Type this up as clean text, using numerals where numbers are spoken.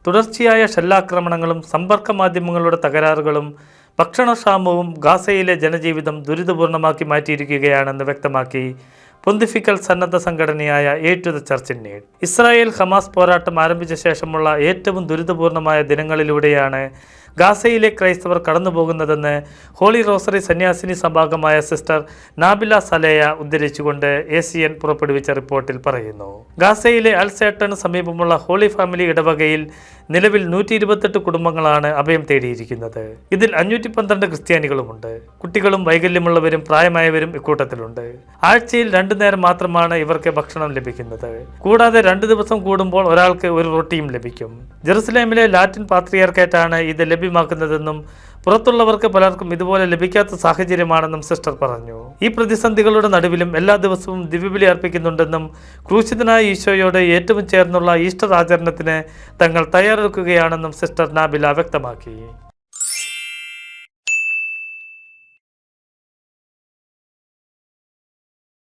തുടർച്ചയായ ഷെല്ലാക്രമണങ്ങളും സമ്പർക്ക മാധ്യമങ്ങളുടെ തകരാറുകളും ഭക്ഷണക്ഷാമവും ഗാസയിലെ ജനജീവിതം ദുരിതപൂർണമാക്കി മാറ്റിയിരിക്കുകയാണെന്ന് വ്യക്തമാക്കി പൊന്തിഫിക്കൽ സന്നദ്ധ സംഘടനയായ Aid to the Church in Need. Israel Hamas പോരാട്ടം ആരംഭിച്ച ശേഷമുള്ള ഏറ്റവും ദുരിതപൂർണമായ ദിനങ്ങളിലൂടെയാണ് ഗാസയിലെ ക്രൈസ്തവർ കടന്നുപോകുന്നതെന്ന് ഹോളി റോസറി സന്യാസിനി സഭാംഗമായ സിസ്റ്റർ നാബില സലേയ ഉദ്ധരിച്ചുകൊണ്ട് ACN പുറപ്പെടുവിച്ച റിപ്പോർട്ടിൽ പറയുന്നു. ഗാസയിലെ അൽസേട്ടന് സമീപമുള്ള ഹോളി ഫാമിലി ഇടവകയിൽ നിലവിൽ 128 കുടുംബങ്ങളാണ് അഭയം തേടിയിരിക്കുന്നത്. ഇതിൽ 512 ക്രിസ്ത്യാനികളുമുണ്ട്. കുട്ടികളും വൈകല്യമുള്ളവരും പ്രായമായവരും ഇക്കൂട്ടത്തിലുണ്ട്. ആഴ്ചയിൽ 2 നേരം മാത്രമാണ് ഇവർക്ക് ഭക്ഷണം ലഭിക്കുന്നത്. കൂടാതെ 2 ദിവസം കൂടുമ്പോൾ ഒരാൾക്ക് ഒരു റൊട്ടിയും ലഭിക്കും. ജെറുസലേമിലെ ലാറ്റിൻ പാത്രിയാർക്കേറ്റാണ് ഇത് ലഭ്യമാക്കുന്നതെന്നും പുറത്തുള്ളവർക്ക് പലർക്കും ഇതുപോലെ ലഭിക്കാത്ത സാഹചര്യമാണെന്നും സിസ്റ്റർ പറഞ്ഞു. ഈ പ്രതിസന്ധികളുടെ നടുവിലും എല്ലാ ദിവസവും ദിവ്യബലി അർപ്പിക്കുന്നുണ്ടെന്നും ക്രൂശിതനായ ഈശോയോട് ഏറ്റവും ചേർന്നുള്ള ഈസ്റ്റർ ആചരണത്തിന് തങ്ങൾ തയ്യാറെടുക്കുകയാണെന്നും സിസ്റ്റർ നാബില വ്യക്തമാക്കി.